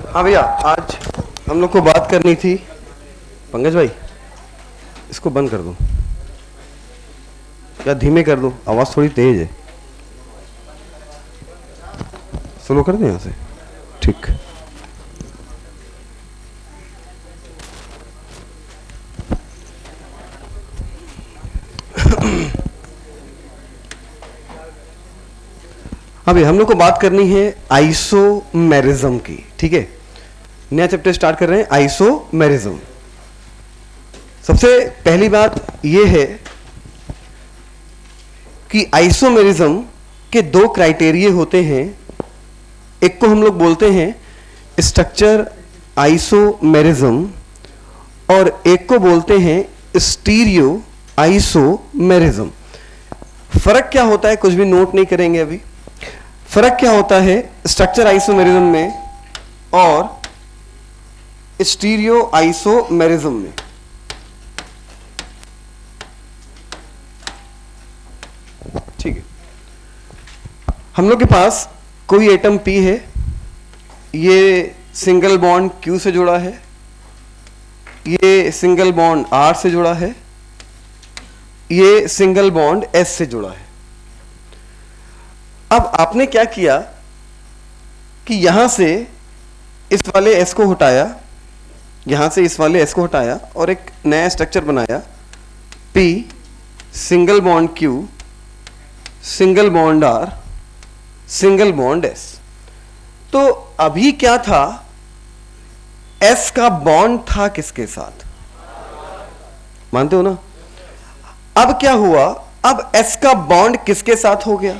हाँ भैया, आज हम लोग को बात करनी थी। पंकज भाई, इसको बंद कर दो या धीमे कर दो, आवाज थोड़ी तेज है। स्लो कर दो यहां से, ठीक। हाँ भैया, हम लोग को बात करनी है आइसोमेरिज्म की, ठीक है। नया चैप्टर स्टार्ट कर रहे हैं, आइसोमेरिज्म। सबसे पहली बात यह है कि आइसोमेरिज्म के दो क्राइटेरिया होते हैं। एक को हम लोग बोलते हैं स्ट्रक्चर आइसोमेरिज्म और एक को बोलते हैं स्टीरियो आइसोमेरिज्म। फर्क क्या होता है, कुछ भी नोट नहीं करेंगे अभी। फर्क क्या होता है स्ट्रक्चर आइसोमेरिज्म में और स्टीरियो आइसोमेरिज्म में। ठीक है, हम लोग के पास कोई एटम P है, ये सिंगल बॉन्ड Q से जुड़ा है, ये सिंगल बॉन्ड R से जुड़ा है, ये सिंगल बॉन्ड S से जुड़ा है। अब आपने क्या किया कि यहां से इस वाले S को हटाया, यहां से इस वाले S को हटाया और एक नया स्ट्रक्चर बनाया, P single bond Q single bond R single bond S। तो अभी क्या था, S का बॉन्ड था किसके साथ, मानते हो ना। अब क्या हुआ, अब S का बॉन्ड किसके साथ हो गया,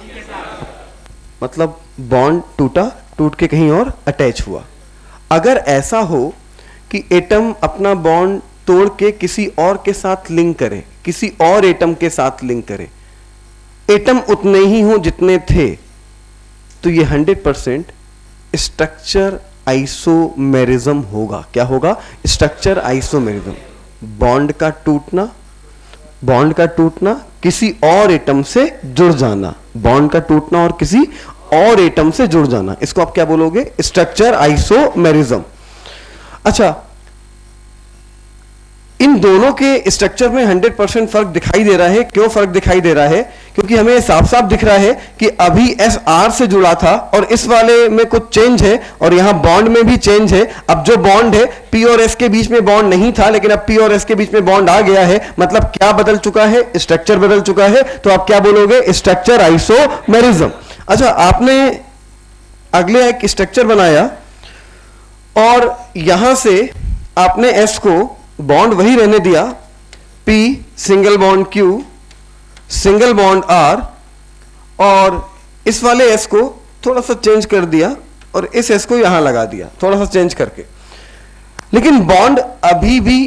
मतलब बॉन्ड टूटा, टूट के कहीं और अटैच हुआ। अगर ऐसा हो कि एटम अपना बॉन्ड तोड़ के किसी और के साथ लिंक करे, किसी और एटम के साथ लिंक करे, एटम उतने ही हो जितने थे, तो ये 100% स्ट्रक्चर आइसोमेरिज्म होगा। क्या होगा, स्ट्रक्चर आइसोमेरिज्म। बॉन्ड का टूटना, बॉन्ड का टूटना, किसी और एटम से जुड़ जाना, बॉन्ड का टूटना और किसी और एटम से जुड़ जाना, इसको आप क्या बोलोगे, स्ट्रक्चर आइसोमेरिज्म। अच्छा, इन दोनों के स्ट्रक्चर में 100% फर्क दिखाई दे रहा है। क्यों फर्क दिखाई दे रहा है, क्योंकि हमें साफ साफ दिख रहा है कि अभी S R से जुड़ा था और इस वाले में कुछ चेंज है और यहां बॉन्ड में भी चेंज है। अब जो बॉन्ड है, P और S के बीच में बॉन्ड नहीं था, लेकिन अब P और S के बीच में बॉन्ड आ गया है, मतलब क्या बदल चुका है, स्ट्रक्चर बदल चुका है। तो आप क्या बोलोगे, स्ट्रक्चर आइसोमेरिज्म। अच्छा, आपने अगले एक स्ट्रक्चर बनाया और यहां से आपने S को बॉन्ड वही रहने दिया, P single bond Q single bond R, और इस वाले S को थोड़ा सा चेंज कर दिया और इस S को यहां लगा दिया थोड़ा सा चेंज करके। लेकिन बॉन्ड अभी भी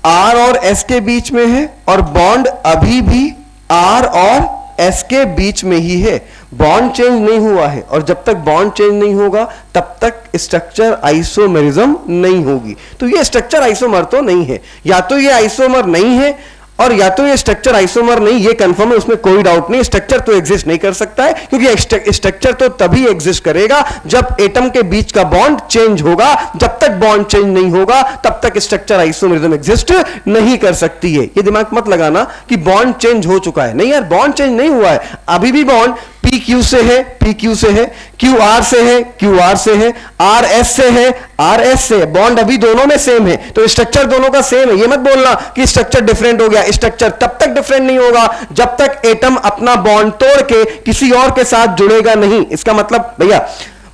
R और S के बीच में है और बॉन्ड अभी भी R और S के बीच में ही है, बॉन्ड चेंज नहीं हुआ है। और जब तक बॉन्ड चेंज नहीं होगा तब तक स्ट्रक्चर आइसोमेरिज्म नहीं होगी। तो ये स्ट्रक्चर आइसोमर तो नहीं है, या तो ये आइसोमर नहीं है और या तो ये स्ट्रक्चर आइसोमर नहीं, ये कंफर्म है, उसमें कोई डाउट नहीं। स्ट्रक्चर तो एग्जिस्ट नहीं कर सकता है, क्योंकि स्ट्रक्चर तो तभी एग्जिस्ट करेगा जब एटम के बीच का बॉन्ड चेंज होगा। जब तक बॉन्ड चेंज नहीं होगा तब तक स्ट्रक्चर आइसोमेरिज्म एग्जिस्ट नहीं कर सकती है। ये दिमाग मत लगाना कि बॉन्ड चेंज हो चुका है, नहीं यार, बॉन्ड चेंज नहीं हुआ है। अभी भी बॉन्ड P Q से है, P Q से है, Q R से है, Q R से है, R S से है, R S से है, बॉन्ड अभी दोनों में सेम है। तो स्ट्रक्चर दोनों का सेम है। ये मत बोलना कि स्ट्रक्चर डिफरेंट हो गया। स्ट्रक्चर तब तक डिफरेंट नहीं होगा जब तक एटम अपना बॉन्ड तोड़ के किसी और के साथ जुड़ेगा नहीं। इसका मतलब भैया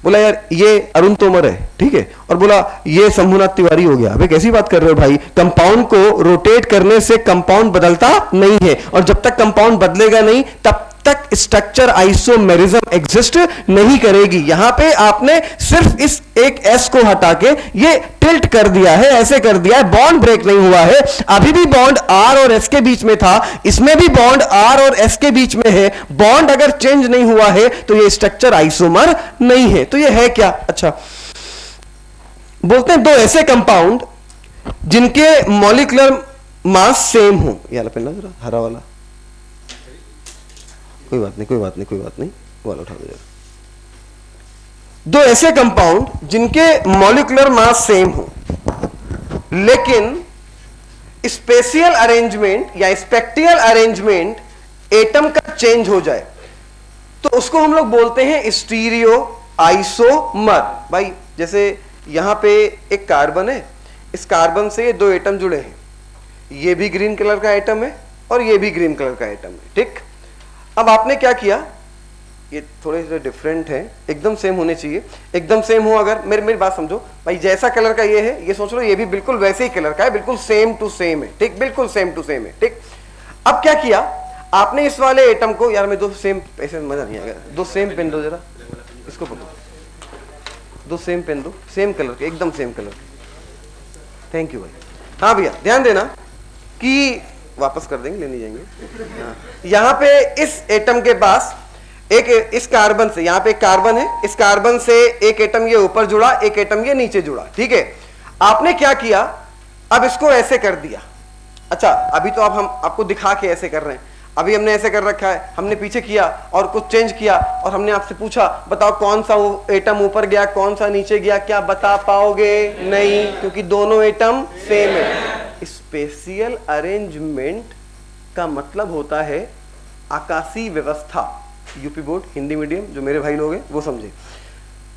बोला यार ये अरुण तोमर है, ठीक है, और बोला ये शंभुनाथ तिवारी हो गया। अबे कैसी बात कर रहे हो भाई, कंपाउंड को रोटेट करने से कंपाउंड बदलता नहीं है, और जब तक कंपाउंड बदलेगा नहीं तब तक स्ट्रक्चर आइसोमेरिज्म एग्जिस्ट नहीं करेगी। यहां पे आपने सिर्फ इस एक एस को हटा के ये टिल्ट कर दिया है, ऐसे कर दिया है, बॉन्ड ब्रेक नहीं हुआ है। अभी भी बॉन्ड आर और एस के बीच में था, इसमें भी बॉन्ड आर और एस के बीच में है। बॉन्ड अगर चेंज नहीं हुआ है तो ये स्ट्रक्चर आइसोमर नहीं है। तो ये है क्या? अच्छा, बोलते हैं दो ऐसे कंपाउंड जिनके मॉलिक्यूलर मास सेम हो। ये वाला पेन ला जरा, हरा वाला। कोई बात नहीं, कोई बात नहीं, कोई बात नहीं, वाला उठा दो जरा। दो ऐसे कंपाउंड जिनके मॉलिक्यूलर मास सेम हो लेकिन स्पेशियल अरेंजमेंट या स्पेक्ट्रियल अरेंजमेंट एटम का चेंज हो जाए तो उसको हम लोग बोलते हैं स्टीरियो आइसोमर। भाई जैसे यहां पे एक कार्बन है, इस कार्बन से ये दो एटम जुड़े हैं, ये भी ग्रीन कलर का एटम है और ये भी ग्रीन कलर का एटम है, ठीक। अब आपने क्या किया, ये थोड़े से डिफरेंट है, एकदम सेम होने चाहिए, एकदम सेम हो। अगर मेरी बात समझो भाई, जैसा कलर का ये है, ये सोच लो ये भी बिल्कुल वैसे ही कलर का है, बिल्कुल सेम टू सेम है, ठीक, बिल्कुल सेम टू सेम है, ठीक। अब क्या किया आपने, इस वाले एटम को, यार मैं दो सेम, ऐसे मजा नहीं आएगा, दो सेम पेन दो जरा, इसको पकड़ो, दो सेम पेन दो, सेम कलर के, एकदम सेम कलर के। थैंक यू भाई। हाँ भैया ध्यान देना कि वापस कर देंगे, ले नहीं जाएंगे। हाँ। यहां पे इस एटम के पास एक, इस कार्बन से, यहां पे एक कार्बन है, इस कार्बन से एक एटम ये ऊपर जुड़ा, एक एटम ये नीचे जुड़ा, ठीक है। आपने क्या किया, अब इसको ऐसे कर दिया। अच्छा अभी तो अब हम आपको दिखा के ऐसे कर रहे हैं, अभी हमने ऐसे कर रखा है, हमने पीछे किया और कुछ चेंज किया और हमने आपसे पूछा बताओ कौन सा एटम ऊपर गया कौन सा नीचे गया, क्या बता पाओगे? नहीं, क्योंकि दोनों एटम सेम है। स्पेशियल अरेंजमेंट का मतलब होता है आकाशीय व्यवस्था। यूपी बोर्ड हिंदी मीडियम जो मेरे भाई लोग हैं वो समझे।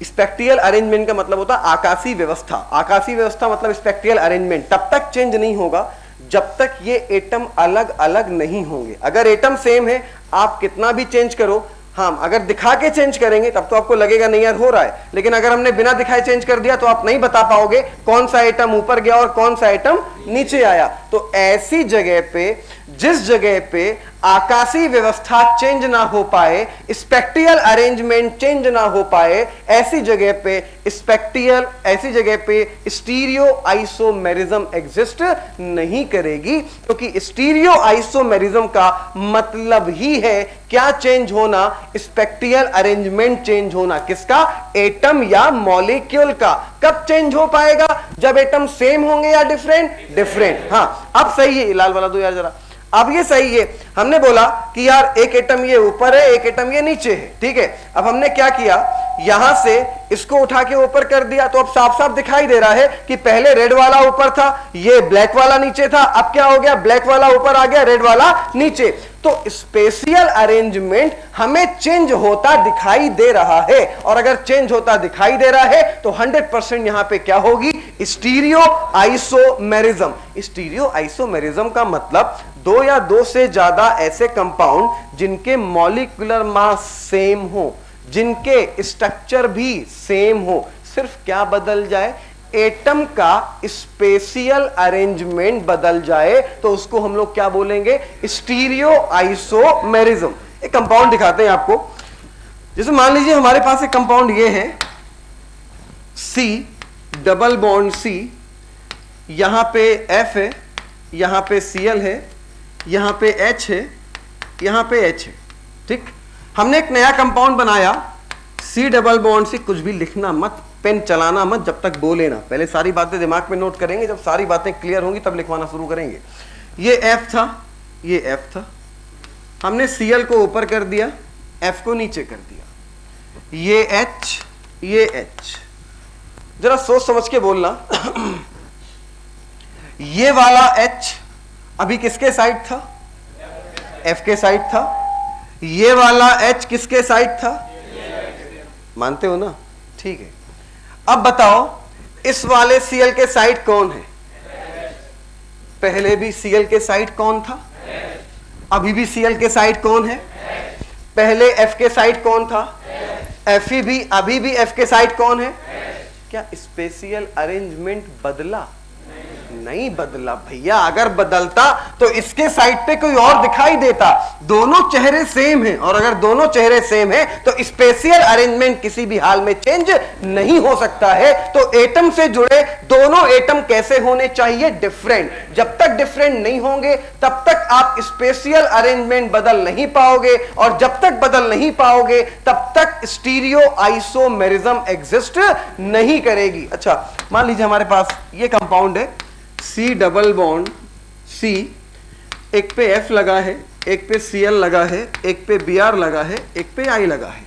स्पेक्ट्रियल अरेंजमेंट का मतलब होता है आकाशीय व्यवस्था। आकाशीय व्यवस्था मतलब स्पेक्ट्रियल अरेंजमेंट तब तक चेंज नहीं होगा जब तक ये एटम अलग अलग नहीं होंगे। अगर एटम सेम है आप कितना भी चेंज करो, हाँ अगर दिखा के चेंज करेंगे तब तो आपको लगेगा नहीं यार हो रहा है, लेकिन अगर हमने बिना दिखाए चेंज कर दिया तो आप नहीं बता पाओगे कौन सा एटम ऊपर गया और कौन सा एटम नीचे आया। तो ऐसी जगह पे, जिस जगह पे आकाशीय व्यवस्था चेंज ना हो पाए, स्पेक्ट्रियल अरेंजमेंट चेंज ना हो पाए, ऐसी जगह पे स्पेक्ट्रियल, ऐसी जगह पे स्टीरियो आइसोमेरिज्म एग्जिस्ट नहीं करेगी, क्योंकि स्टीरियो आइसोमेरिज्म का मतलब ही है क्या चेंज होना, स्पेक्ट्रियल अरेंजमेंट चेंज होना। किसका? एटम या मॉलिक्यूल का। कब चेंज हो पाएगा? जब एटम सेम होंगे या डिफरेंट? डिफरेंट। हाँ अब सही है, लाल वाला दो यार जरा, अब ये सही है। हमने बोला कि यार एक एटम ये ऊपर है एक एटम ये नीचे है, ठीक है। अब हमने क्या किया, यहां से इसको उठा के ऊपर कर दिया तो अब साफ साफ दिखाई दे रहा है कि पहले रेड वाला ऊपर था, ये ब्लैक वाला नीचे था, अब क्या हो गया, ब्लैक वाला ऊपर आ गया, रेड वाला नीचे। तो स्पेशियल अरेंजमेंट हमें चेंज होता दिखाई दे रहा है, और अगर चेंज होता दिखाई दे रहा है तो 100% यहां पे क्या होगी, स्टीरियो आइसोमेरिज्म। स्टीरियो आइसोमेरिज्म का मतलब दो या दो से ज्यादा ऐसे कंपाउंड जिनके मॉलिक्यूलर मास सेम हो, जिनके स्ट्रक्चर भी सेम हो, सिर्फ क्या बदल जाए, एटम का स्पेशियल अरेंजमेंट बदल जाए तो उसको हम लोग क्या बोलेंगे, स्टीरियो आइसोमेरिज्म। एक कंपाउंड दिखाते हैं आपको। जैसे मान लीजिए हमारे पास एक कंपाउंड ये है C डबल बॉन्ड C, यहां पे F है, यहां पे Cl है, यहां पे H है, यहां पे H है, ठीक। हमने एक नया कंपाउंड बनाया C डबल बॉन्ड C। कुछ भी लिखना मत, पेन चलाना मत जब तक बोले ना, पहले सारी बातें दिमाग में नोट करेंगे, जब सारी बातें क्लियर होंगी तब लिखवाना शुरू करेंगे। ये F था, ये F था, हमने Cl को ऊपर कर दिया, F को नीचे कर दिया, ये H, ये H। जरा सोच समझ के बोलना ये वाला H अभी किसके साइड था, F के साइड था। ये वाला H किसके साइड था, मानते हो ना, ठीक है। अब बताओ इस वाले Cl के साइड कौन है, पहले भी Cl के साइड कौन था, अभी भी Cl के साइड कौन है, पहले F के साइड कौन था, Fe भी, अभी भी F के साइड कौन है। क्या स्पेशियल अरेंजमेंट बदला? नहीं बदला भैया, अगर बदलता तो इसके साइड पे कोई और दिखाई देता। दोनों चेहरे सेम हैं, और अगर दोनों चेहरे सेम हैं तो स्पेशियल अरेंजमेंट किसी भी हाल में चेंज नहीं हो सकता है। तो एटम से जुड़े दोनों एटम कैसे होने चाहिए? डिफरेंट। जब तक डिफरेंट नहीं होंगे तब तक आप स्पेशियल अरेंजमेंट बदल नहीं पाओगे, और जब तक बदल नहीं पाओगे तब तक स्टीरियो आइसोमेरिज्म एग्जिस्ट नहीं करेगी। अच्छा, मान लीजिए हमारे पास ये कंपाउंड है C डबल बॉन्ड C, एक पे F लगा है, एक पे Cl लगा है, एक पे Br लगा है, एक पे I लगा है।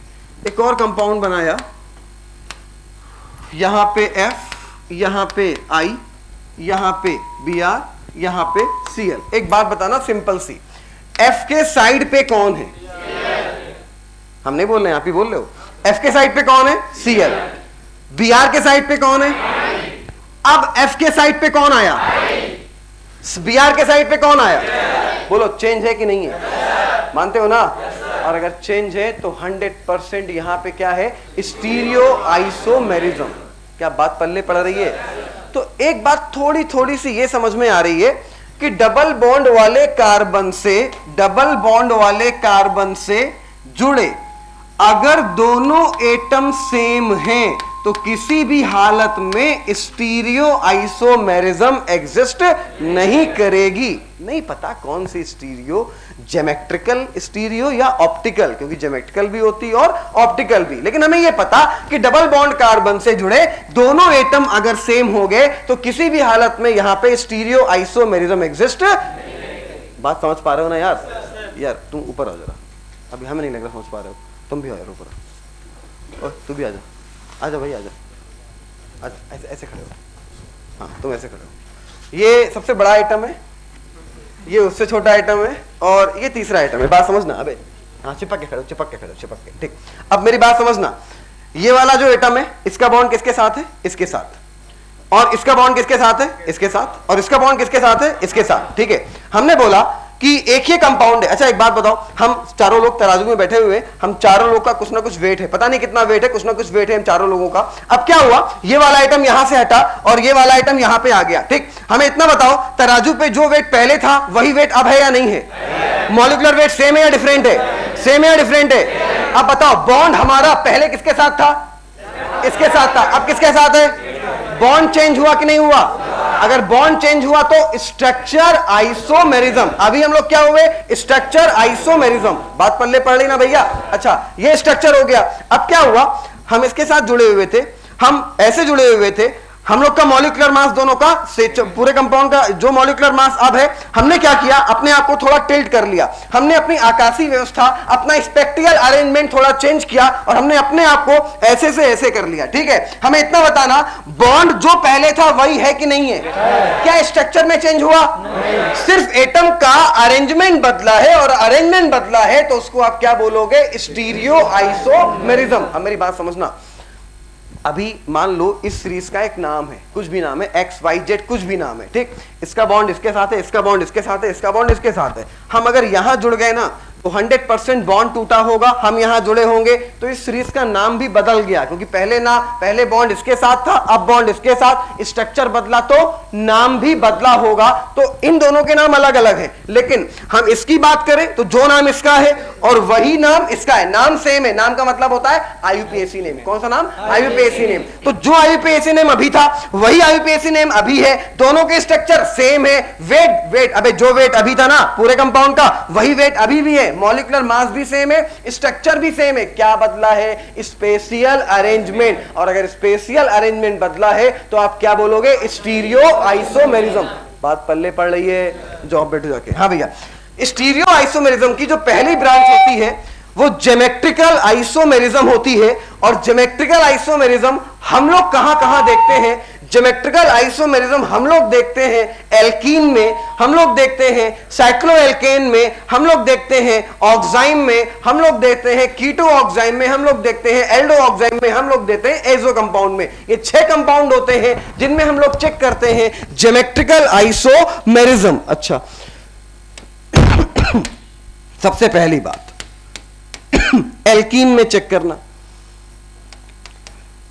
एक और कंपाउंड बनाया, यहां पे F, यहां पे I, यहां पे Br, यहां पे Cl। एक बात बताना सिंपल सी, F के साइड पे कौन है? हम नहीं बोल रहे हैं, आप ही बोल रहे हो। F के साइड पे कौन है? Cl। Br के साइड पे कौन है? अब F के साइड पे कौन आया? Br के साइड पे कौन आया? बोलो, चेंज है कि नहीं है? मानते हो ना? और अगर चेंज है तो 100% यहां पे क्या है? Stereo isomerism. क्या बात पल्ले पड़ रही है? तो एक बात थोड़ी थोड़ी सी ये समझ में आ रही है कि डबल बॉन्ड वाले कार्बन से जुड़े अगर दोनों एटम सेम हैं तो किसी भी हालत में स्टीरियो आइसोमेरिज्म एग्जिस्ट नहीं करेगी। नहीं पता कौन सी स्टीरियो, ज्योमेट्रिकल स्टीरियो या ऑप्टिकल, क्योंकि ज्योमेट्रिकल भी होती और ऑप्टिकल भी, लेकिन हमें यह पता कि डबल बॉन्ड कार्बन से जुड़े दोनों एटम अगर सेम हो गए तो किसी भी हालत में यहां पे स्टीरियो आइसोमेरिज्म एग्जिस्ट। बात समझ पा रहे हो ना यार? यार तुम ऊपर आ जरा, अभी हमें नहीं लग रहा समझ पा रहे हो। तुम भी आओ यार ऊपर, और तू भी आ जा, आजा भाई आजा, ऐसे खड़े हो। हाँ तुम ऐसे खड़े हो। ये सबसे बड़ा आइटम है, ये उससे छोटा आइटम है, और ये तीसरा आइटम है। बात समझना। अबे हाँ, चिपक के खड़े हो, चिपक के। ठीक, अब मेरी बात समझना। ये वाला जो एटम है इसका बॉन्ड किसके साथ है? इसके साथ। और इसका बॉन्ड किसके साथ है? इसके साथ। और इसका बॉन्ड किसके साथ है? इसके साथ। ठीक है, हमने बोला कि एक ही कंपाउंड है। अच्छा एक बात बताओ, हम चारों लोग तराजू में बैठे हुए, हम चारों लोग का कुछ ना कुछ वेट है, पता नहीं कितना वेट है, कुछ ना कुछ वेट है हम चारों लोगों का। अब क्या हुआ, ये वाला आइटम यहां से हटा और ये वाला आइटम यहां पे आ गया। ठीक, हमें इतना बताओ, तराजू पे जो वेट पहले था वही वेट अब है या नहीं है? मॉलिक्यूलर वेट सेम है या डिफरेंट है? सेम है या डिफरेंट है? अब बताओ, बॉन्ड हमारा पहले किसके साथ था? इसके साथ था। अब किसके साथ है? बॉन्ड चेंज हुआ कि नहीं हुआ? अगर बॉन्ड चेंज हुआ तो स्ट्रक्चर आइसोमेरिज्म। अभी हम लोग क्या हुए? Structure isomerism. बात पल्ले पड़ रही ना भैया? अच्छा, ये स्ट्रक्चर हो गया। अब क्या हुआ, हम इसके साथ जुड़े हुए थे, हम ऐसे जुड़े हुए थे, हम लोग का मॉलिक्यूलर मास दोनों का पूरे कंपाउंड का जो मॉलिक्यूलर मास अब है, हमने क्या किया, अपने आप को थोड़ा टिल्ट कर लिया, हमने अपनी आकाशीय व्यवस्था, अपना स्पेक्ट्रियल अरेंजमेंट थोड़ा चेंज किया और हमने अपने आप को ऐसे से ऐसे कर लिया। ठीक है, हमें इतना बताना, बॉन्ड जो पहले था वही है कि नहीं है? क्या स्ट्रक्चर में चेंज हुआ? सिर्फ एटम का अरेंजमेंट बदला है, और अरेंजमेंट बदला है तो उसको आप क्या बोलोगे? Stereo isomerism. अब मेरी बात समझना, अभी मान लो इस सीरीज का एक नाम है, कुछ भी नाम है, XYZ कुछ भी नाम है। ठीक, इसका बॉन्ड इसके साथ है, इसका बॉन्ड इसके साथ है, इसका बॉन्ड इसके साथ है। हम अगर यहां जुड़ गए ना तो 100% बॉन्ड टूटा होगा, हम यहां जुड़े होंगे तो इस सीरीज का नाम भी बदल गया, क्योंकि पहले बॉन्ड इसके साथ था, अब बॉन्ड इसके साथ, स्ट्रक्चर बदला तो नाम भी बदला होगा। तो इन दोनों के नाम अलग अलग हैं, लेकिन हम इसकी बात करें तो जो नाम इसका है और वही नाम इसका है, नाम सेम है। नाम का मतलब होता है IUPAC नेम। कौन सा नाम? IUPAC name. तो जो IUPAC नेम अभी था वही IUPAC नेम अभी है, दोनों के स्ट्रक्चर सेम है। वेट अबे जो वेट अभी था ना पूरे कंपाउंड का, वही वेट अभी भी है, मॉलिक्यूलर मास भी सेम है, स्ट्रक्चर भी सेम है। क्या बदला है? Spatial arrangement. और अगर स्पेशियल अरेंजमेंट बदला है तो आप क्या बोलोगे? Stereo isomerism. बात पल्ले पड़ रही है? जॉब बैठो जाके। हाँ भैया, स्टीरियो आइसोमेरिज्म की जो पहली ब्रांच होती है वो ज्योमेट्रिकल आइसोमेरिज्म होती है। और ज्योमेट्रिकल आइसोमेरिज्म हम लोग कहां कहां देखते हैं? ज्योमेट्रिकल आइसोमेरिज्म हम लोग देखते हैं एल्कीन में, हम लोग देखते हैं साइक्लोएल्केन में, हम लोग देखते हैं ऑक्साइम में, हम लोग देखते हैं कीटो ऑक्साइम में, हम लोग देखते हैं एल्डो ऑक्साइम में, हम लोग देखते हैं एजो कंपाउंड में। ये 6 कंपाउंड होते हैं जिनमें हम लोग चेक करते हैं ज्योमेट्रिकल आइसोमेरिज्म। अच्छा सबसे पहली बात एल्कीन में चेक करना।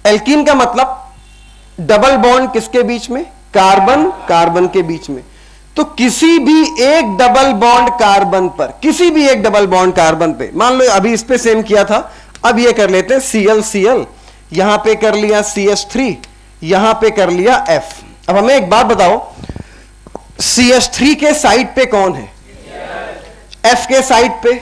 एल्कीन का मतलब डबल बॉन्ड किसके बीच में? कार्बन कार्बन के बीच में। तो किसी भी एक डबल बॉन्ड कार्बन पर, किसी भी एक डबल बॉन्ड कार्बन पे, मान लो अभी इस पे सेम किया था, अब ये कर लेते हैं Cl Cl, यहां पे कर लिया CH3, यहां पे कर लिया F। अब हमें एक बात बताओ, CH3 के साइड पे कौन है? F के साइड पे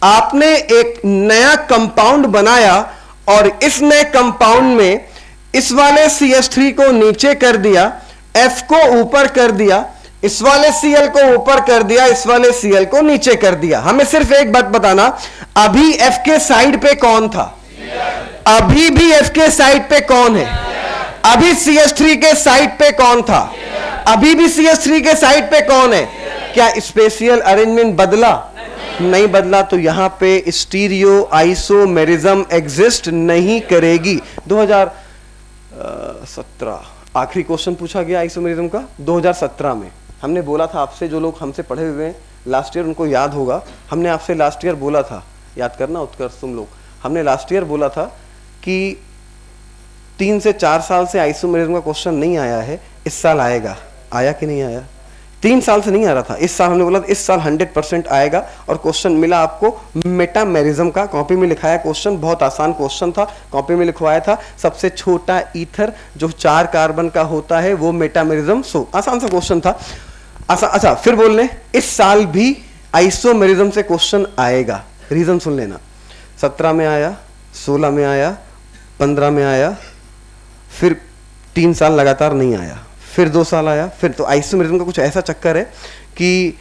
आपने एक नया कंपाउंड बनाया और इस नए कंपाउंड में इस वाले CH3 को नीचे कर दिया, F को ऊपर कर दिया, इस वाले Cl को ऊपर कर दिया, इस वाले Cl को नीचे कर दिया। हमें सिर्फ एक बात बताना, अभी F के साइड पे कौन था? अभी भी F के साइड पे कौन है? अभी CH3 के साइड पे कौन था? अभी भी CH3 के साइड पे कौन है? क्या स्पेशियल अरेंजमेंट बदला? नहीं बदला। तो यहां पे स्टीरियो आइसोमेरिज्म एग्जिस्ट नहीं करेगी। 2017 आखिरी क्वेश्चन पूछा गया आइसोमेरिज्म का 2017 में। हमने बोला था आपसे, जो लोग हमसे पढ़े हुए हैं लास्ट ईयर उनको याद होगा, हमने आपसे लास्ट ईयर बोला था, याद करना उत्कर्ष तुम लोग, हमने लास्ट ईयर बोला था कि 3 से 4 साल से आइसोमेरिज्म का क्वेश्चन नहीं आया है, इस साल आएगा। आया कि नहीं आया? 3 साल से नहीं आ रहा था, इस साल हमने बोला इस साल 100% आएगा। और क्वेश्चन मिला आपको मेटामेरिज्म का, कॉपी में लिखाया क्वेश्चन, बहुत आसान क्वेश्चन था, कॉपी में लिखवाया था। सबसे छोटा ईथर जो 4 कार्बन का होता है वो मेटामेरिज्म। आसान सा क्वेश्चन था। अच्छा फिर बोल लें, इस साल भी आइसोमेरिज्म से क्वेश्चन आएगा। रीजन सुन लेना, 17 में आया, 16 में आया, 15 में आया, फिर 3 साल लगातार नहीं आया, फिर 2 साल आया, फिर। तो आइसोमेरिज्म का कुछ ऐसा चक्कर है कि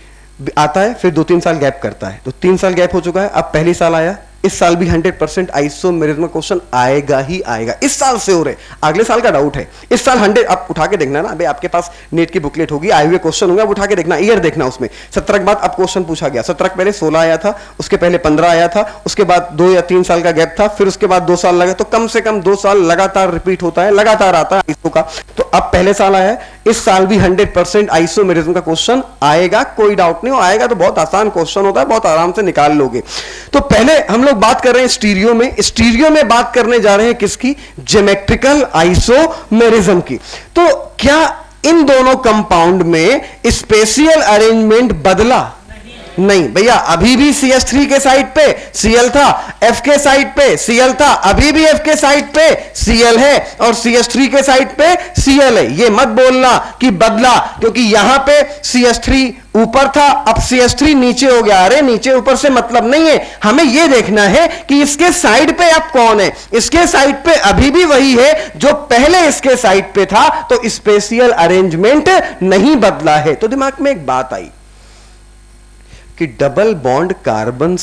आता है फिर 2-3 साल गैप करता है। तो 3 साल गैप हो चुका है, अब पहली साल आया, इस साल भी 100% आइसोमेरिज्म क्वेश्चन आएगा ही आएगा। इस साल से हो रहे, अगले साल का डाउट है, इस साल 100। आप उठा के देखना ना, अबे आपके पास नेट की बुकलेट होगी, आए हुए क्वेश्चन होंगे, आप उठा के देखना, ईयर देखना उसमें। 17 के बाद अब क्वेश्चन पूछा गया, 17 के पहले 16 आया था, उसके पहले 15 आया था, उसके बाद 2 या 3 साल का गैप था, फिर उसके बाद 2 साल लगा। तो कम से कम 2 साल लगातार रिपीट होता है, लगातार आता है आइसो का। तो अब पहले साल आया है, इस साल भी 100% आइसोमेरिज्म का क्वेश्चन आएगा, कोई डाउट नहीं। आएगा तो बहुत आसान क्वेश्चन होता है, बहुत आराम से निकाल लोगे। तो पहले हम लोग बात कर रहे हैं स्टीरियो में बात करने जा रहे हैं किसकी? ज्योमेट्रिकल आइसोमेरिज्म की। तो क्या इन दोनों कंपाउंड में स्पेशियल अरेंजमेंट बदला? नहीं भैया, अभी भी CH3 के साइड पे Cl था, F के साइड पे Cl था, अभी भी F के साइड पे Cl है और CH3 के साइड पे Cl है। ये मत बोलना कि बदला, क्योंकि यहां पे CH3 ऊपर था, अब CH3 नीचे हो गया। अरे नीचे ऊपर से मतलब नहीं है, हमें यह देखना है कि इसके साइड पे अब कौन है। इसके साइड पे अभी भी वही है जो पहले इसके साइड पे था, तो स्पेशियल अरेंजमेंट नहीं बदला है। तो दिमाग में एक बात आई कि डबल बॉन्ड कार्बन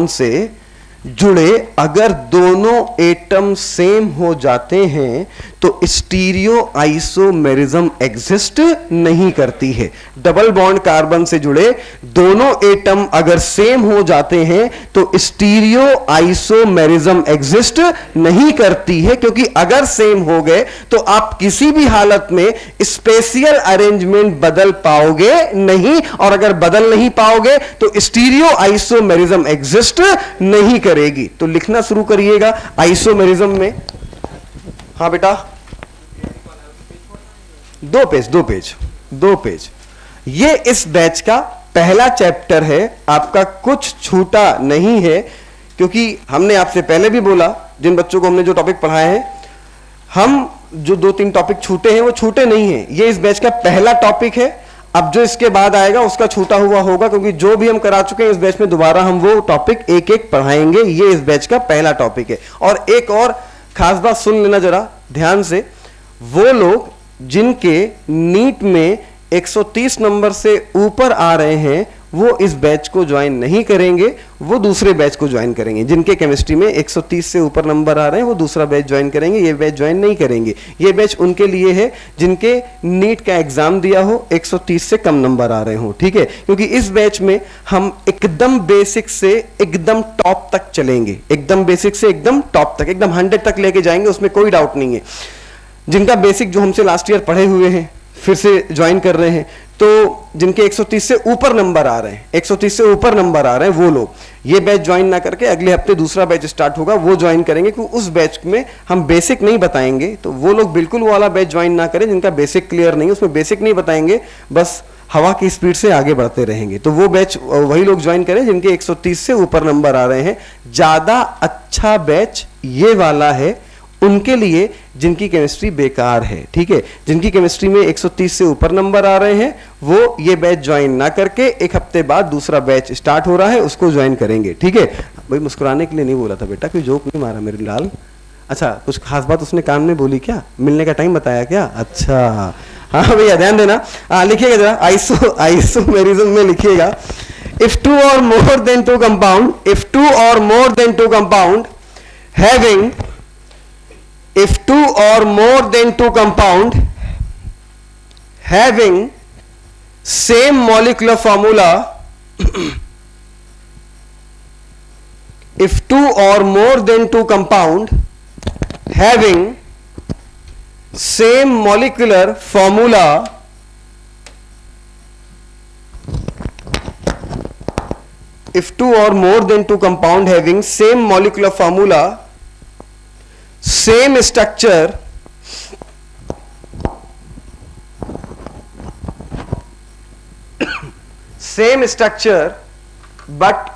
से जुड़े अगर दोनों एटम सेम हो जाते हैं तो स्टीरियो आइसोमेरिज्म एग्जिस्ट नहीं करती है। डबल बॉन्ड कार्बन से जुड़े दोनों एटम अगर सेम हो जाते हैं तो स्टीरियो आइसोमेरिज्म एग्जिस्ट नहीं करती है, क्योंकि अगर सेम हो गए तो आप किसी भी हालत में स्पेशियल अरेंजमेंट बदल पाओगे नहीं, और अगर बदल नहीं पाओगे तो स्टीरियो आइसोमेरिज्म एग्जिस्ट नहीं करेगी। तो लिखना शुरू करिएगा आइसोमेरिज्म में। हाँ बेटा, 2 पेज। ये इस बैच का पहला चैप्टर है, आपका कुछ छूटा नहीं है, क्योंकि हमने आपसे पहले भी बोला, जिन बच्चों को हमने जो टॉपिक पढ़ाए हैं, हम जो 2-3 टॉपिक छूटे हैं वो छूटे नहीं हैं। ये इस बैच का पहला टॉपिक है। अब जो इसके बाद आएगा उसका छूटा हुआ होगा, क्योंकि जो भी हम करा चुके हैं इस बैच में दोबारा हम वो टॉपिक एक एक पढ़ाएंगे। ये इस बैच का पहला टॉपिक है। और एक और खास बात सुन लेना जरा ध्यान से, वो लोग जिनके नीट में 130 नंबर से ऊपर आ रहे हैं वो इस बैच को ज्वाइन नहीं करेंगे, वो दूसरे बैच को ज्वाइन करेंगे। जिनके केमिस्ट्री में 130 से ऊपर नंबर आ रहे हैं वो दूसरा बैच ज्वाइन करेंगे, ये बैच ज्वाइन नहीं करेंगे। ये बैच उनके लिए है जिनके नीट का एग्जाम दिया हो, 130 से कम नंबर आ रहे हो, ठीक है। क्योंकि इस बैच में हम एकदम बेसिक से एकदम टॉप तक चलेंगे, एकदम बेसिक से एकदम टॉप तक, एकदम 100 तक लेके जाएंगे, उसमें कोई डाउट नहीं है। जिनका बेसिक जो हमसे लास्ट ईयर पढ़े हुए हैं फिर से ज्वाइन कर रहे हैं, तो जिनके 130 से ऊपर नंबर आ रहे हैं, 130 से ऊपर नंबर आ रहे हैं, वो लोग ये बैच ज्वाइन ना करके अगले हफ्ते दूसरा बैच स्टार्ट होगा वो ज्वाइन करेंगे, क्योंकि उस बैच में हम बेसिक नहीं बताएंगे। तो वो लोग बिल्कुल वो वाला बैच ज्वाइन ना करें जिनका बेसिक क्लियर नहीं, उसमें बेसिक नहीं बताएंगे, बस हवा की स्पीड से आगे बढ़ते रहेंगे। तो वो बैच वही लोग ज्वाइन करें जिनके 130 से ऊपर नंबर आ रहे हैं। ज्यादा अच्छा बैच ये वाला है उनके लिए जिनकी केमिस्ट्री बेकार है, ठीक है। जिनकी केमिस्ट्री में 130 से ऊपर नंबर आ रहे हैं वो ये बैच ज्वाइन ना करके एक हफ्ते बाद दूसरा बैच स्टार्ट हो रहा है उसको ज्वाइन करेंगे, ठीक है। भाई मुस्कुराने के लिए नहीं बोला था बेटा, कोई जोक नहीं मारा मेरे लाल। अच्छा, कुछ खास बात उसने कान में बोली क्या? मिलने का टाइम बताया क्या? अच्छा हाँ भैया ध्यान देना। लिखिएगा जरा, आइसोमेरिज्म में लिखिएगा, if two or more than two compound, if two or more than two compound having, if two or more than two compound having same molecular formula if two or more than two compound having same molecular formula if two or more than two compound having same molecular formula, same structure, same structure, but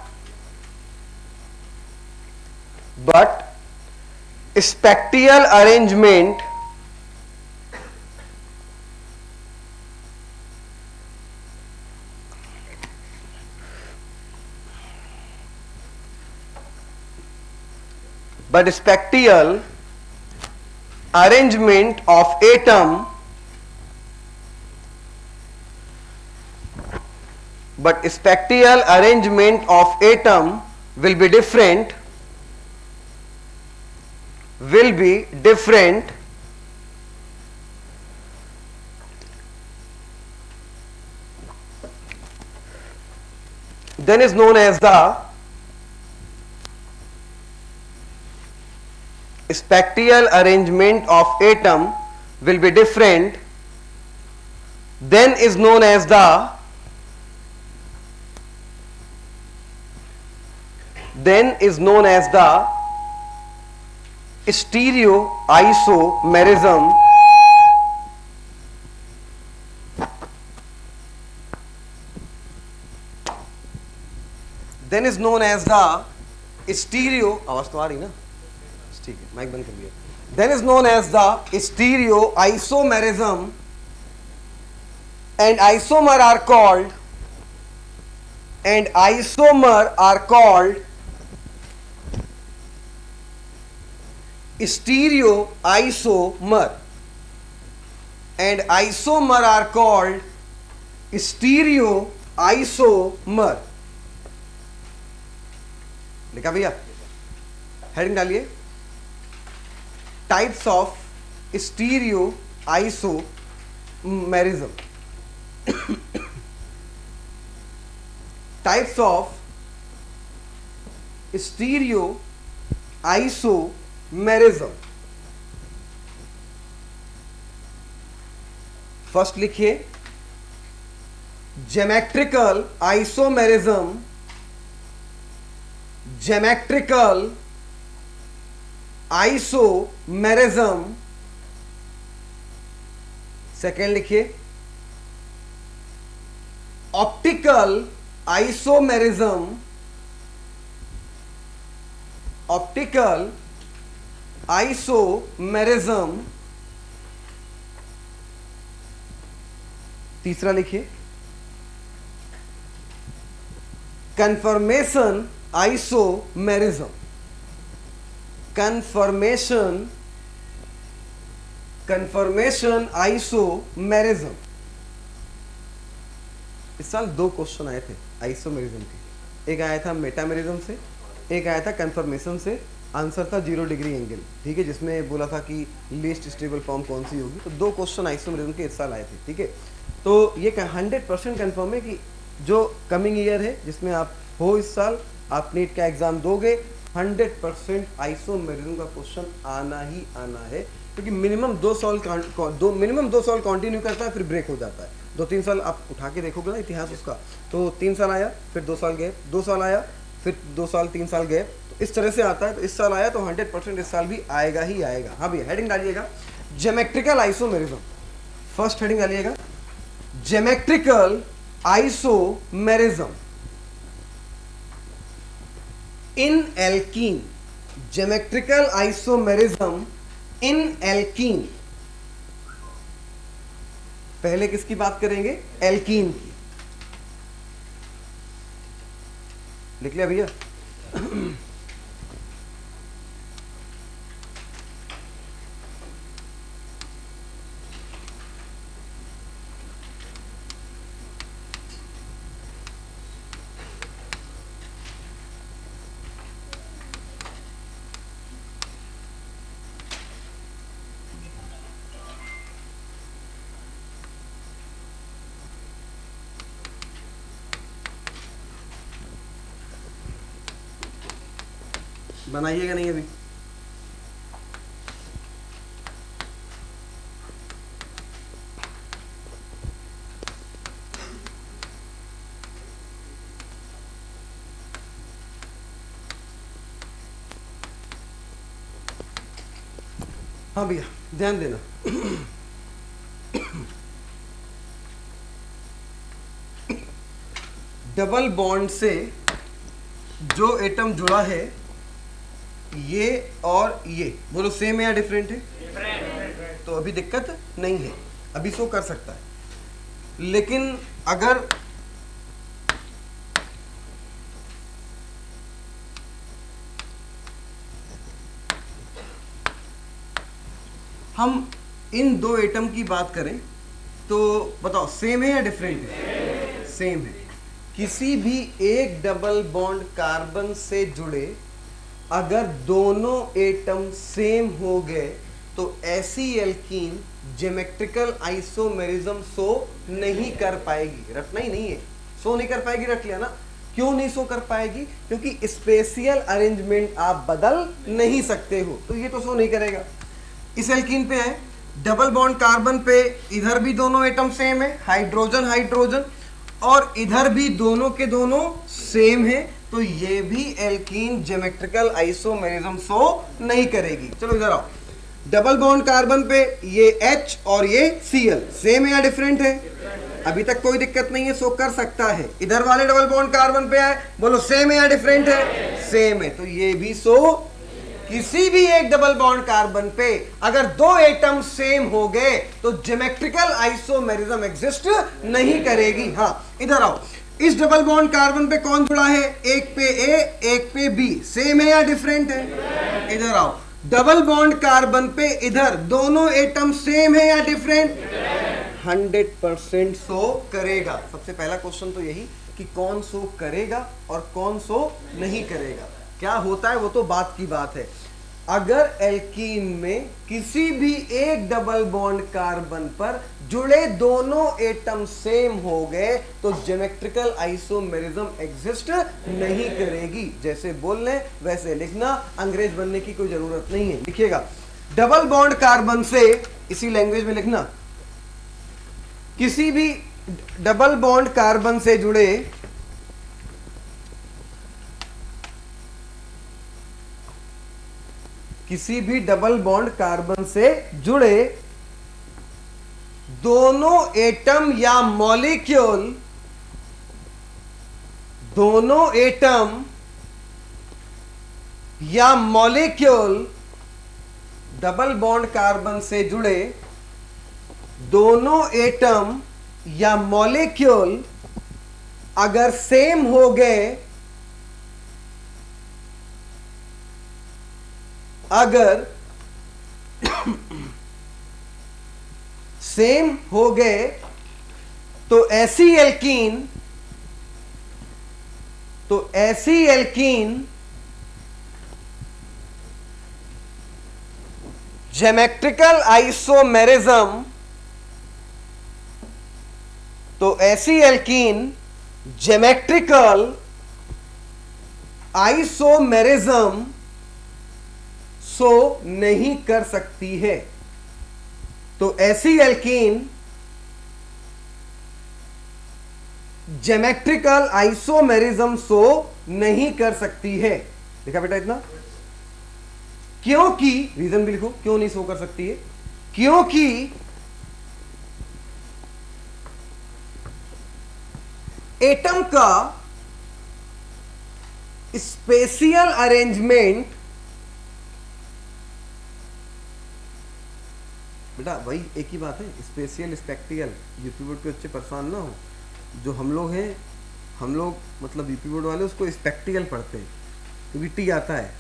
spectral arrangement arrangement of atom, but spectral arrangement of atom will be different, then is known as the spectral arrangement of atom will be different, then is known as the stereoisomerism, then is known as the stereo, आवाज तो आ रही ना, ठीक है mic बंद कर दिया, then is known as the stereoisomerism, and isomer are called stereoisomer are called stereoisomer। लिखा भैया? हेडिंग डालिए, types of stereoisomerism, types of stereoisomerism. First लिखिए geometrical isomerism, geometrical isomerism. Second लिखिए ऑप्टिकल आइसोमेरिज्म, ऑप्टिकल आइसोमेरिज्म। तीसरा लिखिए conformation isomerism, conformation isomerism. इस साल 2 question आए थे आइसोमेरिज्म के, एक आया था मेटामेरिज्म से, एक आया था कन्फर्मेशन से। आंसर था 0 डिग्री एंगल, ठीक है, जिसमें बोला था कि लीस्ट स्टेबल फॉर्म कौन सी होगी। तो 2 क्वेश्चन आइसोमेरिज्म के इस साल आए थे, ठीक है। तो ये 100% कन्फर्म है कि जो कमिंग ईयर है जिसमें आप हो इस साल, आप नीट का एग्जाम दोगे, 100% आइसोमेरिज्म का क्वेश्चन आना ही आना है, क्योंकि मिनिमम 2 साल कंटिन्यू करता है फिर ब्रेक हो जाता है। 2-3 साल आप उठा के देखोगे ना इतिहास उसका, तो 3 साल आया, फिर 2 साल गैप, 2 साल आया, फिर 2 साल 3 साल गैप, तो इस तरह से आता है। तो इस साल आया तो 100% इस साल भी आएगा ही आएगा। हाँ भैया, हेडिंग डालिएगा ज्योमेट्रिकल आइसोमेरिज्म। फर्स्ट हेडिंग डालिएगा geometrical isomerism in alkene. Geometrical isomerism in alkene. पहले किसकी बात करेंगे? एल्कीन की। लिख लिया भैया? बनाइएगा नहीं अभी? हाँ भैया, ध्यान देना। डबल बॉन्ड से जो एटम जुड़ा है, ये और ये, बोलो सेम है या डिफरेंट है? तो अभी दिक्कत नहीं है, अभी शो कर सकता है। लेकिन अगर हम इन दो एटम की बात करें तो बताओ सेम है या डिफरेंट है? सेम है। किसी भी एक डबल बॉन्ड कार्बन से जुड़े अगर दोनों एटम सेम हो गए तो ऐसी एल्कीन ज्योमेट्रिकल आइसोमेरिज्म शो नहीं कर पाएगी। रटना ही नहीं है, शो नहीं कर पाएगी। रट लिया ना? क्यों नहीं शो कर पाएगी? क्योंकि स्पेशियल अरेंजमेंट आप बदल नहीं सकते हो, तो ये तो शो नहीं करेगा। इस एल्कीन पे है डबल बॉन्ड कार्बन पे, इधर भी दोनों एटम सेम है, हाइड्रोजन हाइड्रोजन, और इधर भी दोनों के दोनों सेम है, तो ये भी एल्कीन ज्योमेट्रिकल आइसोमेरिज्म शो नहीं करेगी। चलो इधर आओ। डबल बॉन्ड कार्बन पे ये H और ये Cl सेम है या डिफरेंट है? अभी तक कोई दिक्कत नहीं है, शो कर सकता है। इधर वाले डबल बॉन्ड कार्बन पे है, बोलो सेम है या डिफरेंट है? सेम है, तो ये भी शो। किसी भी एक डबल बॉन्ड कार्बन पे अगर दो एटम सेम हो गए तो ज्योमेट्रिकल आइसोमेरिज्म एग्जिस्ट नहीं करेगी। हाँ इधर आओ। इस डबल बॉन्ड कार्बन पे कौन जुड़ा है? एक पे ए, एक पे बी, सेम है या डिफरेंट है? इधर आओ। डबल बॉन्ड कार्बन पे इधर दोनों एटम सेम है या डिफरेंट? 100% शो करेगा। सबसे पहला क्वेश्चन तो यही कि कौन शो करेगा और कौन शो नहीं करेगा। क्या होता है वो तो बात की बात है। अगर एल्कीन में किसी भी एक डबल बॉन्ड कार्बन पर जुड़े दोनों एटम सेम हो गए तो ज्योमेट्रिकल आइसोमेरिज्म एग्जिस्ट नहीं करेगी। जैसे बोलने वैसे लिखना, अंग्रेज बनने की कोई जरूरत नहीं है। लिखिएगा डबल बॉन्ड कार्बन से, इसी लैंग्वेज में लिखना, किसी भी डबल बॉन्ड कार्बन से जुड़े किसी भी डबल बॉन्ड कार्बन से जुड़े दोनों एटम या मॉलिक्यूल, दोनों एटम या मॉलिक्यूल डबल बॉन्ड कार्बन से जुड़े दोनों एटम या मॉलिक्यूल अगर सेम हो गए, अगर सेम हो गए तो ऐसी एल्कीन ज्योमेट्रिकल आइसोमेरिज्म, तो ऐसी एल्कीन ज्योमेट्रिकल आइसोमेरिज्म शो नहीं कर सकती है। तो ऐसी एल्कीन ज्योमेट्रिकल आइसोमेरिज्म शो नहीं कर सकती है। देखा बेटा इतना? क्योंकि रीजन भी लिखो क्यों नहीं शो कर सकती है। क्योंकि एटम का स्पेशियल अरेंजमेंट, बेटा वही एक ही बात है, स्पेशियल स्पेक्टिकल। यूपी बोर्ड के बच्चे परेशान ना हो, जो हम लोग हैं, हम लोग मतलब यूपी बोर्ड वाले उसको स्पेक्टिकल पढ़ते हैं क्योंकि टी आता है,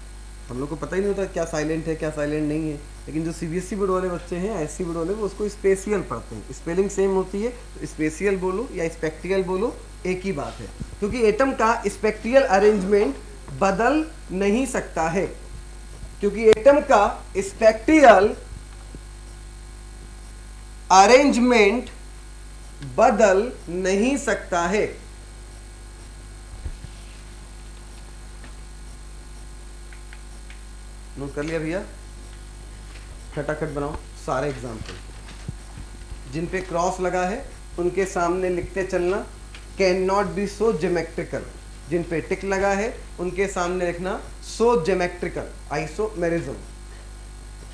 हम लोग को पता ही नहीं होता क्या साइलेंट है क्या साइलेंट नहीं है। लेकिन जो सीबीएसई बोर्ड वाले बच्चे हैं, एससी बोर्ड वाले, वो उसको स्पेशियल पढ़ते हैं। स्पेलिंग सेम होती है, तो स्पेशियल बोलो या स्पेक्टिकल बोलो एक ही बात है। क्योंकि एटम का स्पेक्टिकल अरेंजमेंट बदल नहीं सकता है, क्योंकि एटम का स्पेक्टिकल अरेंजमेंट बदल नहीं सकता है। नोट कर लिया भैया? खटाखट बनाओ सारे एग्जाम्पल। जिन पे क्रॉस लगा है उनके सामने लिखते चलना, can not be so geometrical. जिन पे टिक लगा है उनके सामने लिखना सो ज्योमेट्रिकल आइसोमेरिज्म।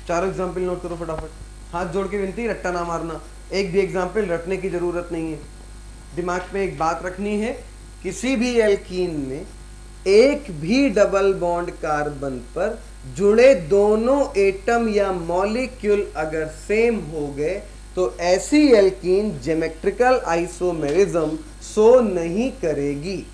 चारों एग्जाम्पल नोट करो फटाफट। हाथ जोड़ के विनती, रट्टा ना मारना, एक भी एग्जाम्पल रटने की जरूरत नहीं है। दिमाग में एक बात रखनी है, किसी भी एल्कीन में एक भी डबल बॉन्ड कार्बन पर जुड़े दोनों एटम या मॉलिक्यूल अगर सेम हो गए तो ऐसी एल्कीन ज्योमेट्रिकल आइसोमेरिज्म शो नहीं करेगी।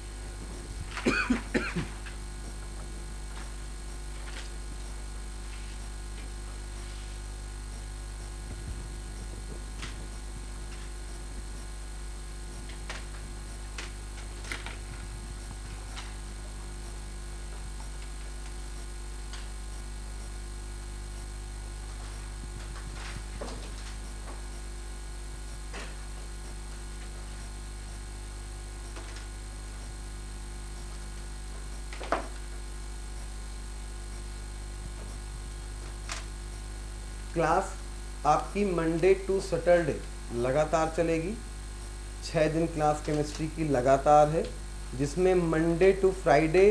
क्लास आपकी मंडे टू सैटरडे लगातार चलेगी। 6 दिन क्लास केमिस्ट्री की लगातार है, जिसमें मंडे टू फ्राइडे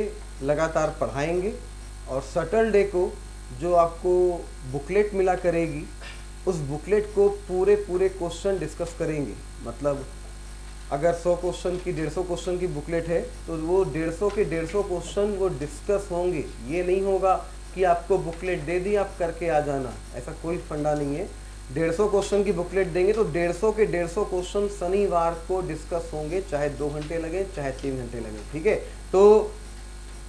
लगातार पढ़ाएंगे और सैटरडे को जो आपको बुकलेट मिला करेगी उस बुकलेट को पूरे क्वेश्चन डिस्कस करेंगे। मतलब अगर 100 क्वेश्चन की 150 क्वेश्चन की बुकलेट है तो वो 150 के 150 क्वेश्चन वो डिस्कस होंगे। ये नहीं होगा कि आपको बुकलेट दे दी आप करके आ जाना, ऐसा कोई फंडा नहीं है। 150 क्वेश्चन की बुकलेट देंगे तो 150 के 150 क्वेश्चन शनिवार को डिस्कस होंगे, चाहे 2 घंटे लगे चाहे 3 घंटे लगे, ठीक है। तो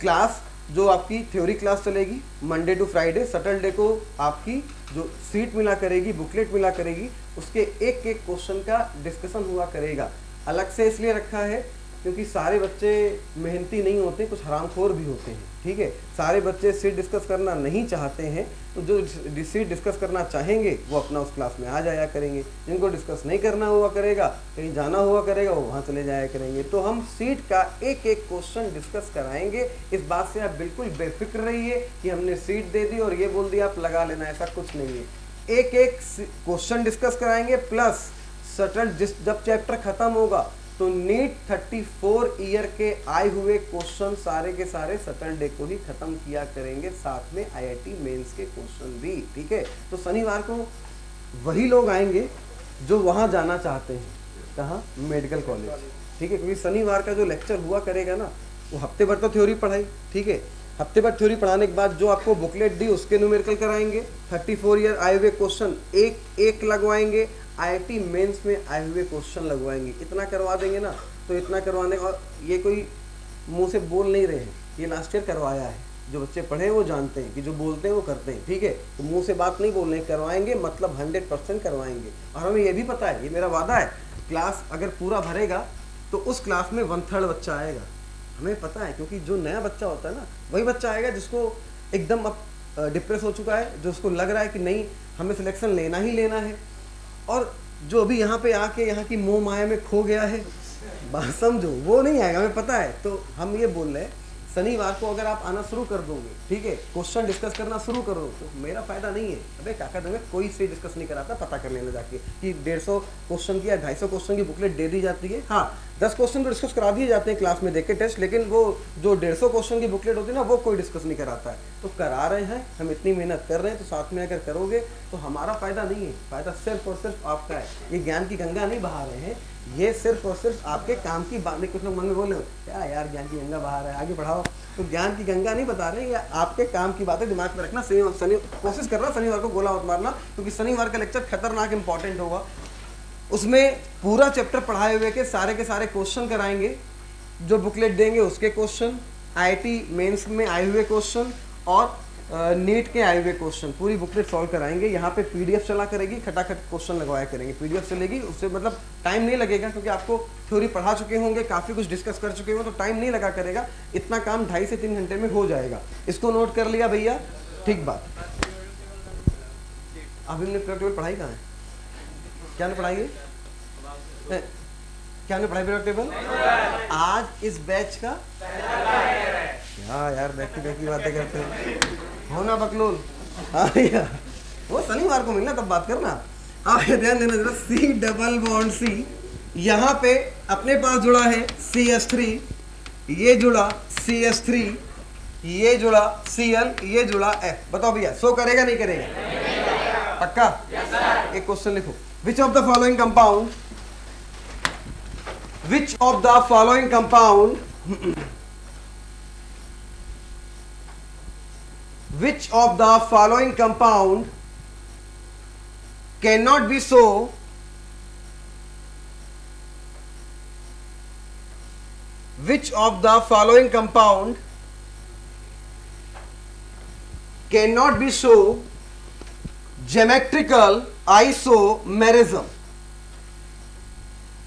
क्लास जो आपकी थ्योरी क्लास चलेगी मंडे टू फ्राइडे, सैटरडे को आपकी जो सीट मिला करेगी, बुकलेट मिला करेगी, उसके एक एक क्वेश्चन का डिस्कशन हुआ करेगा। अलग से इसलिए रखा है क्योंकि सारे बच्चे मेहनती नहीं होते, कुछ हरामखोर भी होते हैं, ठीक है। सारे बच्चे सीट डिस्कस करना नहीं चाहते हैं, तो जो सीट डिस्कस करना चाहेंगे वो अपना उस क्लास में आ जाया करेंगे। जिनको डिस्कस नहीं करना हुआ करेगा, कहीं जाना हुआ करेगा, वो वहाँ चले जाया करेंगे। तो हम सीट का एक एक क्वेश्चन डिस्कस कराएंगे। इस बात से आप बिल्कुल बेफिक्र रहिए कि हमने सीट दे दी और ये बोल दिया आप लगा लेना, ऐसा कुछ नहीं है। एक एक क्वेश्चन डिस्कस कराएंगे, प्लस सैटरडे जब चैप्टर खत्म होगा तो नीट 34 ईयर के आए हुए क्वेश्चन सारे के सारे सैटरडे को ही खत्म किया करेंगे, साथ में आईआईटी मेंस के क्वेश्चन भी, ठीक है। तो शनिवार को वही लोग आएंगे जो वहां जाना चाहते हैं, कहाँ? मेडिकल कॉलेज, ठीक है। क्योंकि शनिवार का जो लेक्चर हुआ करेगा ना, वो हफ्ते भर तो थ्योरी पढ़ाई, ठीक है। हफ्ते भर थ्योरी पढ़ाने के बाद जो आपको बुकलेट दी उसके न्यूमेरिकल कराएंगे, 34 ईयर आए हुए क्वेश्चन एक एक लगवाएंगे, आईआईटी मेंस में आए हुए क्वेश्चन लगवाएंगे। इतना करवा देंगे ना, तो इतना करवाने का, ये कोई मुंह से बोल नहीं रहे हैं, ये लास्ट ईयर करवाया है। जो बच्चे पढ़े वो जानते हैं कि जो बोलते हैं वो करते हैं, ठीक है। तो मुंह से बात नहीं बोल रहे, करवाएंगे मतलब 100% करवाएंगे। और हमें ये भी पता है, ये मेरा वादा है, क्लास अगर पूरा भरेगा तो उस क्लास में 1/3 बच्चा आएगा, हमें पता है। क्योंकि जो नया बच्चा होता है ना, वही बच्चा आएगा जिसको एकदम अब डिप्रेस हो चुका है, जो उसको लग रहा है कि नहीं हमें सिलेक्शन लेना ही लेना है, और जो अभी यहाँ पे आके यहाँ की मोह माया में खो गया है, बात समझो, वो नहीं आएगा, हमें पता है। तो हम ये बोल रहे हैं शनिवार को अगर आप आना शुरू कर दोगे, ठीक है, क्वेश्चन डिस्कस करना शुरू करो, तो मेरा फायदा नहीं है। अबे काका तुम्हें कोई से डिस्कस नहीं कराता, पता कर लेना जाके कि 150 क्वेश्चन की या 250 क्वेश्चन की बुकलेट दे दी जाती है। हाँ, 10 क्वेश्चन तो डिस्कस करा दिए जाते हैं क्लास में देख के टेस्ट, लेकिन वो जो 150 क्वेश्चन की बुकलेट होती है ना, वो कोई डिस्कस नहीं कराता है। तो करा रहे हैं, हम इतनी मेहनत कर रहे हैं, तो साथ में अगर करोगे तो हमारा फायदा नहीं है, फायदा सिर्फ और सिर्फ आपका है। ये ज्ञान की गंगा नहीं बहा रहे हैं, ये सिर्फ और सिर्फ आपके काम की बात। कुछ लोग मन में बोले क्या यार ज्ञान की गंगा बहा रहा है, आगे बढ़ाओ। तो ज्ञान की गंगा नहीं बता रहे हैं, ये आपके काम की बातें दिमाग में रखना। शनि कोशिश कर रहा शनिवार को गोला मत मारना, क्योंकि शनिवार का लेक्चर खतरनाक इंपॉर्टेंट होगा। उसमें पूरा चैप्टर पढ़ाए हुए के सारे क्वेश्चन कराएंगे, जो बुकलेट देंगे उसके क्वेश्चन, आईआईटी मेंस में आए हुए क्वेश्चन और नीट के आए हुए क्वेश्चन, पूरी बुकलेट सॉल्व कराएंगे। यहाँ पे पीडीएफ चला करेगी, खटाखट क्वेश्चन लगवाया करेंगे, पीडीएफ चलेगी, उससे मतलब टाइम नहीं लगेगा, क्योंकि आपको थ्योरी पढ़ा चुके होंगे, काफ़ी कुछ डिस्कस कर चुके होंगे, तो टाइम नहीं लगा करेगा। इतना काम 2.5 से 3 घंटे में हो जाएगा। इसको नोट कर लिया भैया, ठीक बात। अभी हमने प्रेडिक्टेबल पढ़ाई कहाँ है, क्या ने पढ़ाई है, क्या ने पढ़ाई प्रेडिक्टेबल? आज इस बैच का यार बैक टू बैक की बातें करते हैं, हो ना बकलोल? हाँ भैया, वो शनिवार को मिलना तब बात करना। आप ध्यान देना जरा, C डबल बॉन्ड C, यहाँ पे अपने पास जुड़ा है CH3, ये जुड़ा CH3, ये जुड़ा Cl, ये जुड़ा F। बताओ भैया शो करेगा नहीं करेगा? पक्का? एक क्वेश्चन लिखो, which of the following compound, which of the following compound which of the following compound cannot be so which of the following compound cannot be so geometrical isomerism?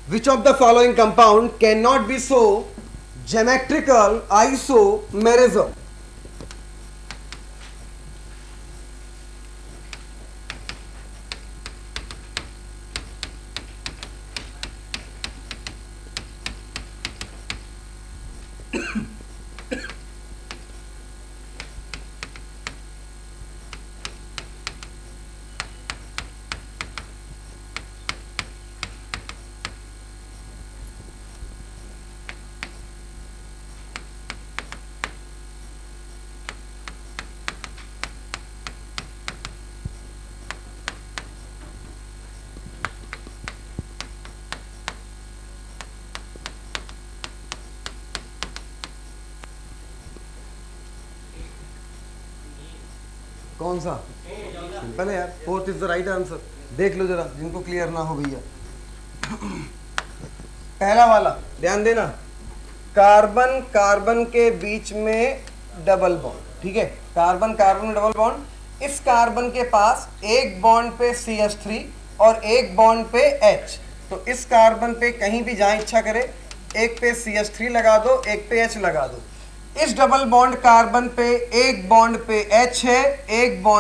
Which of the following compound cannot be so geometrical isomerism? कौन सा? Simple है यार, 4th is the right answer. देख लो जरा जिनको clear ना हो भैया। पहला वाला ध्यान देना, कार्बन कार्बन के बीच में डबल बॉन्ड, ठीक है, कार्बन कार्बन में डबल बॉन्ड। इस कार्बन के पास एक बॉन्ड पे CH3 और एक बॉन्ड पे H, तो इस कार्बन पे कहीं भी जहां इच्छा करे, एक पे CH3 लगा दो, एक पे H लगा दो। इस डबल बॉन्ड कार्बन पे एक बॉन्ड पे H है, एक बॉन्ड